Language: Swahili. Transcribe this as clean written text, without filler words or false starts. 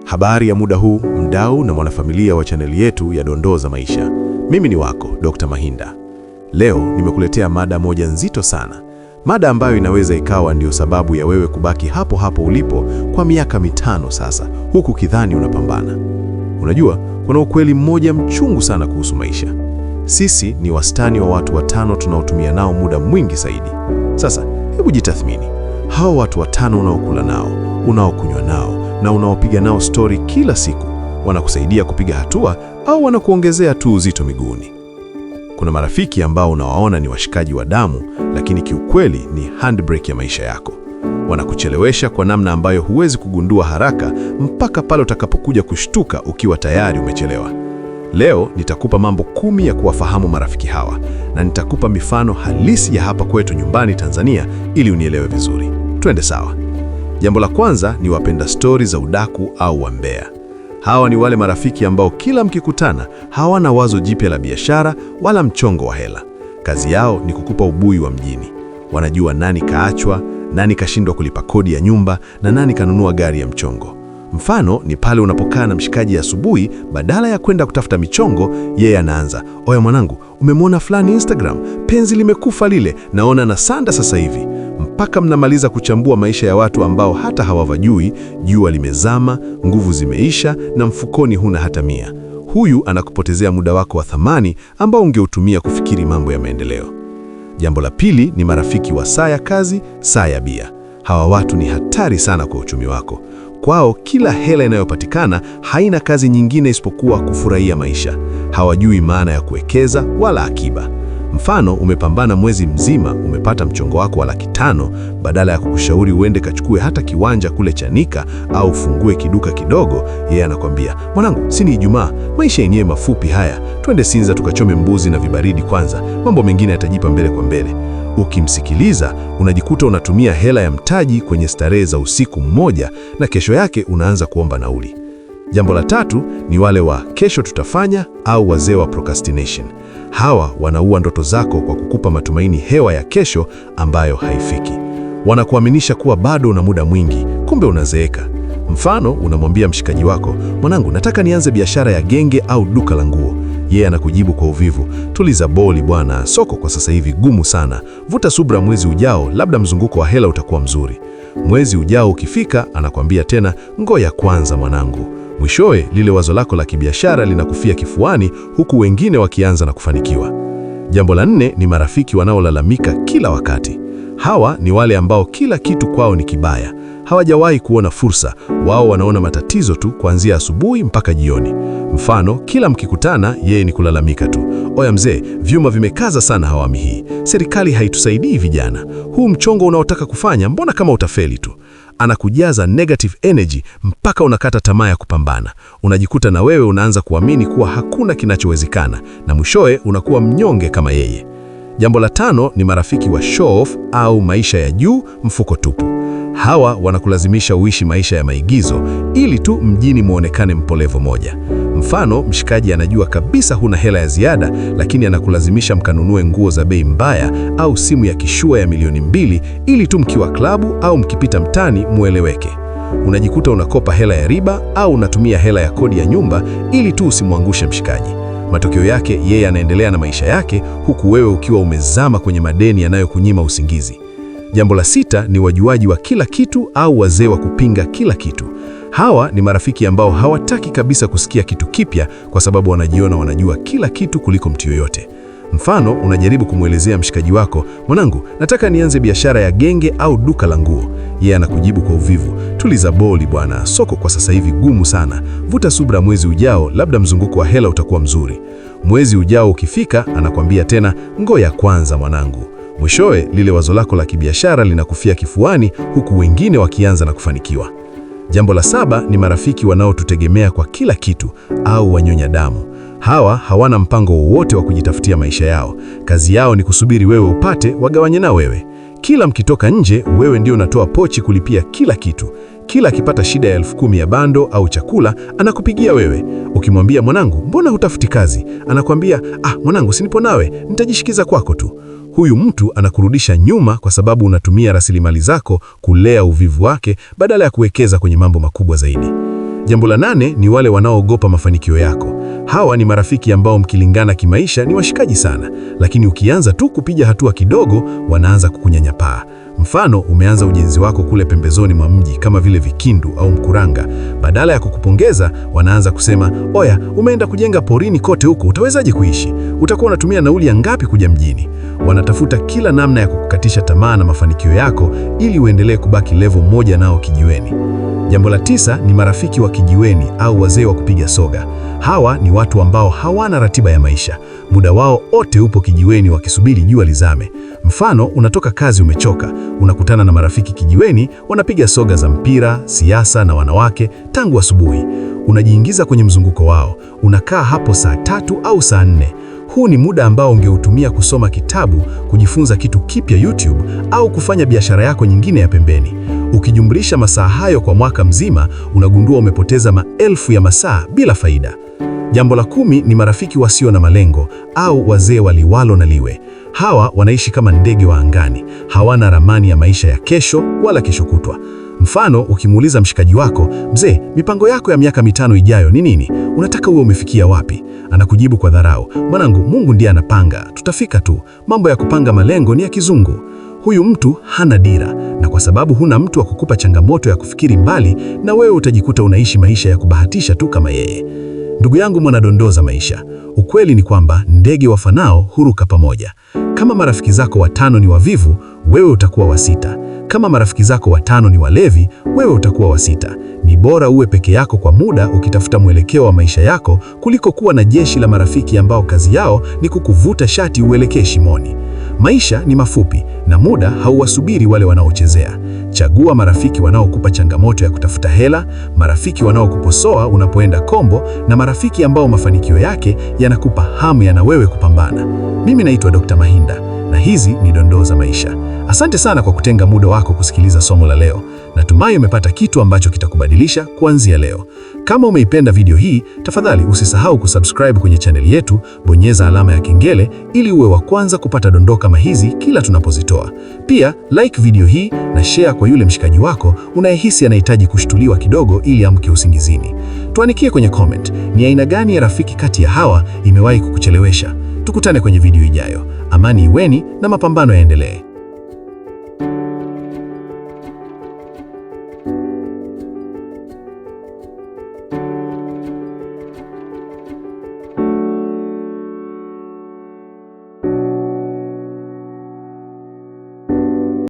Habari ya muda huu, mdau na mwanafamilia wa chaneli yetu ya Dondoo za Maisha. Mimi ni wako Dr. Mahinda. Leo nimekuletea mada moja nzito sana. Mada ambayo inaweza ikawa ndio sababu ya wewe kubaki hapo hapo ulipo kwa miaka 5 sasa, huku kidhani unapambana. Unajua, kuna ukweli mmoja mchungu sana kuhusu maisha. Sisi ni wastani wa watu 5 tunaotumia nao muda mwingi zaidi. Sasa, hebu jitathmini. Hao watu 5 unaokula nao, unaokunywa nao na unaopiga nao story kila siku, wanakusaidia kupiga hatua au wanakuongezea tu uzito miguuni? Kuna marafiki ambao unawaona ni washikaji wa damu, lakini kiukweli ni handbrake ya maisha yako. Wanakuchelewesha kwa namna ambayo huwezi kugundua haraka mpaka pale utakapokuja kushtuka ukiwa tayari umechelewa. Leo nitakupa mambo 10 ya kuwafahamu marafiki hawa, na nitakupa mifano halisi ya hapa kwetu nyumbani Tanzania ili unielewe vizuri. Twende sawa. Jambo la kwanza ni wapenda stori za udaku au wambea. Hawa ni wale marafiki ambao kila mkikutana hawana wazo jipya la biashara wala mchongo wa hela. Kazi yao ni kukupa ubuyu wa mjini. Wanajua nani kaachwa, nani kashindwa kulipa kodi ya nyumba na nani kanunua gari ya mchongo. Mfano ni pale unapokaa na mshikaji asubuhi, badala ya kwenda kutafuta michongo, yeye anaanza, "Oya mwanangu, umemwona fulani Instagram? Penzi limekufa lile, naona na sanda sasa hivi." Mpaka mnamaliza kuchambua maisha ya watu ambao hata hawavajui. Jua limezama, nguvu zimeisha na mfukoni huna hata 100. Huyu anakupotezea muda wako wa thamani ambao ungeutumia kufikiri mambo ya maendeleo. Jambo la pili ni marafiki wa saa ya kazi, saa ya bia. Hawa watu ni hatari sana kwa uchumi wako. Kwao kila hela inayopatikana haina kazi nyingine isipokuwa kufurahia maisha. Hawajui maana ya kuwekeza wala akiba. Mfano, umepambana mwezi mzima, umepata mchongo wako wa Laki 5, badala ya kukushauri uende kachukue hata kiwanja kule Chanika au ufungue kiduka kidogo, yeye anakwambia, "Mwanangu, si ni Ijumaa, maisha yenyewe mafupi haya, twende Sinza tukachome mbuzi na vibaridi kwanza, mambo mengine yatajipa mbele kwa mbele." Ukimsikiliza, unajikuta unatumia hela ya mtaji kwenye starehe za usiku mmoja na kesho yake unaanza kuomba nauli. Jambo la tatu ni wale wa kesho tutafanya au wazee wa procrastination. Hawa wanaua ndoto zako kwa kukupa matumaini hewa ya kesho ambayo haifiki. Wanakuaminisha kuwa bado una muda mwingi, kumbe unazeeka. Mfano, unamwambia mshikaji wako, "Mwanangu, nataka nianze biashara ya genge au duka la nguo." Yeye anakujibu kwa uvivu, "Tuliza boli bwana, soko kwa sasa hivi gumu sana. Vuta subra, mwezi ujao labda mzunguko wa hela utakuwa mzuri." Mwezi ujao ukifika, anakwambia tena, "Ngoja kwanza mwanangu." Mwishowe lile wazo lako la kibiashara linakufia kifuani, huku wengine wakianza na kufanikiwa. Jambo la 4 ni marafiki wanaolalamika kila wakati. Hawa ni wale ambao kila kitu kwao ni kibaya. Hawajawahi kuona fursa. Wao wanaona matatizo tu kuanzia asubuhi mpaka jioni. Mfano, kila mkikutana yeye ni kulalamika tu. "Oya mzee, vyuma vimekaza sana awamu hii. Serikali haitusaidii vijana. Huu mchongo unaotaka kufanya mbona kama utafeli tu." Anakujaza negative energy mpaka unakata tamaa ya kupambana. Unajikuta na wewe unaanza kuamini kuwa hakuna kinachowezekana na mwishowe unakuwa mnyonge kama yeye. Jambo la 5 ni marafiki wa show off au maisha ya juu, mfuko tupu. Hawa wanakulazimisha uishi maisha ya maigizo ili tu mjini muonekane mpolevo moja. Mfano, mshikaji anajua kabisa huna hela ya ziada, lakini anakulazimisha mkanunue nguo za bei mbaya au simu ya kishua ya milioni 2 ili tu mkiwa klabu au mkipita mtani mueleweke. Unajikuta unakopa hela ya riba au unatumia hela ya kodi ya nyumba ili tu usimwangushe mshikaji. Matokeo yake yeye anaendelea na maisha yake huku wewe ukiwa umezama kwenye madeni yanayokunyima usingizi. Jambo la 6 ni wajuaji wa kila kitu au wazee wa kupinga kila kitu. Hawa ni marafiki ambao hawataki kabisa kusikia kitu kipya kwa sababu wanajiona wanajua kila kitu kuliko mtu yoyote. Mfano, unajaribu kumwelezea mshikaji wako, "Mwanangu, nataka nianze biashara ya genge au duka la nguo." Yeye anakujibu kwa uvivu, "Tuliza boli bwana, soko kwa sasa hivi gumu sana. Vuta subra, mwezi ujao labda mzunguko wa hela utakuwa mzuri." Mwezi ujao ukifika, anakwambia tena, "Ngoja kwanza mwanangu." Mwishowe lile wazo lako la kibiashara linakufia kifuani huku wengine wakianza na kufanikiwa. Jambo la 7 ni marafiki wanaotutegemea kwa kila kitu au wanyonya damu. Hawa hawana mpango wowote wa kujitafutia maisha yao. Kazi yao ni kusubiri wewe upate, wagawanye na wewe. Kila mkitoka nje, wewe ndio unatoa pochi kulipia kila kitu. Kila akipata shida ya 10,000 ya bando au chakula, anakupigia wewe. Ukimwambia, "Mwanangu, mbona hutafuti kazi?" Anakwambia, "Mwanangu, sinipo nawe, nitajishikiza kwako tu." Huyu mtu anakurudisha nyuma kwa sababu unatumia rasilimali zako kulea uvivu wake badala ya kuwekeza kwenye mambo makubwa zaidi. Jambo la 8 ni wale wanaoogopa mafanikio yako. Hawa ni marafiki ambao mkilingana kimaisha ni washikaji sana, lakini ukianza tu kupiga hatua kidogo, wanaanza kukunyanyapaa. Mfano, umeanza ujenzi wako kule pembezoni mwa mji kama vile Vikindu au Mkuranga. Badala ya kukupongeza, wanaanza kusema, oya, umeenda kujenga porini kote huko, utawezaje kuishi? Utakuwa unatumia nauli ya ngapi kuja mjini? Wanatafuta kila namna ya kukukatisha tamaa na mafanikio yako ili uendelee kubaki level moja nao kijiweni. Jambo la 9 ni marafiki wa kijiweni au wazee wa kupiga soga. Hawa ni watu ambao hawana ratiba ya maisha. Muda wao wote upo kijiweni wakisubiri jua lizame. Mfano, unatoka kazi umechoka, unakutana na marafiki kijiweni, wanapiga soga za mpira, siasa na wanawake tangu asubuhi. Unajiingiza kwenye mzunguko wao, unakaa hapo saa 3 au saa 4. Huu ni muda ambao ungeutumia kusoma kitabu, kujifunza kitu kipya YouTube au kufanya biashara yako nyingine ya pembeni. Ukijumlisha masaa hayo kwa mwaka mzima, unagundua umepoteza maelfu ya masaa bila faida. Jambo la 10 ni marafiki wasio na malengo au wazee wa liwalo na liwe. Hawa wanaishi kama ndege wa angani, hawana ramani ya maisha ya kesho wala kesho kutwa. Mfano, ukimuuliza mshikaji wako, mzee, mipango yako ya miaka 5 ijayo ni nini? Unataka uwe umefikia wapi? Anakujibu kwa dharau, mwanangu, Mungu ndiye anapanga, tutafika tu. Mambo ya kupanga malengo ni ya kizungu. Huyu mtu hana dira, na kwa sababu huna mtu wa kukupa changamoto ya kufikiri mbali, na wewe utajikuta unaishi maisha ya kubahatisha tu kama yeye. Ndugu yangu mwanadondoo za maisha, ukweli ni kwamba ndege wafanao huruka pamoja. Kama marafiki zako 5 ni wavivu, wewe utakuwa wa 6. Kama marafiki zako 5 ni walevi, wewe utakuwa wa 6. Ni bora uwe peke yako kwa muda ukitafuta mwelekeo wa maisha yako kuliko kuwa na jeshi la marafiki ambao kazi yao ni kukuvuta shati uelekee shimoni. Maisha ni mafupi na muda hauwasubiri wale wanaochezea. Chagua marafiki wanaokupa changamoto ya kutafuta hela, marafiki wanaokuposoa unapoenda kombo, na marafiki ambao mafanikio yake yanakupa hamu ya na wewe kupambana. Mimi naitwa Dr. Mahinda na hizi ni dondoo za maisha. Asante sana kwa kutenga muda wako kusikiliza somo la leo. Natumai umepata kitu ambacho kitakubadilisha kuanzia leo. Kama umeipenda video hii, tafadhali usisahau kusubscribe kwenye channel yetu, bonyeza alama ya kengele ili uwe wa kwanza kupata dondoo kama hizi kila tunapozitoa. Pia like video hii na share kwa yule mshikaji wako unayehisi anahitaji kushtuliwa kidogo ili amke usingizini. Tuandikie kwenye comment, ni aina gani ya rafiki kati ya hawa imewahi kukuchelewesha? Tukutane kwenye video ijayo. Amani iweni na mapambano yaendelee.